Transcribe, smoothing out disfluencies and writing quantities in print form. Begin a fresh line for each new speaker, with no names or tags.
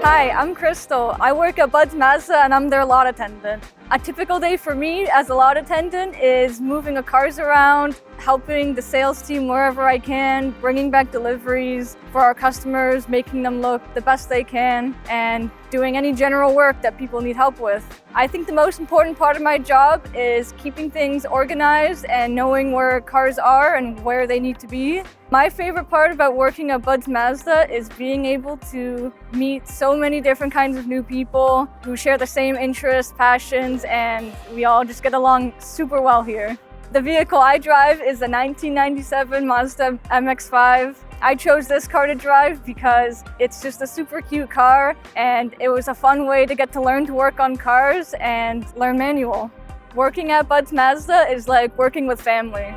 Hi, I'm Crystal. I work at Budds Mazda and I'm their lot attendant. A typical day for me as a lot attendant is moving the cars around, helping the sales team wherever I can, bringing back deliveries for our customers, making them look the best they can, and doing any general work that people need help with. I think the most important part of my job is keeping things organized and knowing where cars are and where they need to be. My favorite part about working at Budds Mazda is being able to meet so many different kinds of new people who share the same interests, passions, and we all just get along super well here. The vehicle I drive is a 1997 Mazda MX-5. I chose this car to drive because it's just a super cute car and it was a fun way to get to learn to work on cars and learn manual. Working at Budds Mazda is like working with family.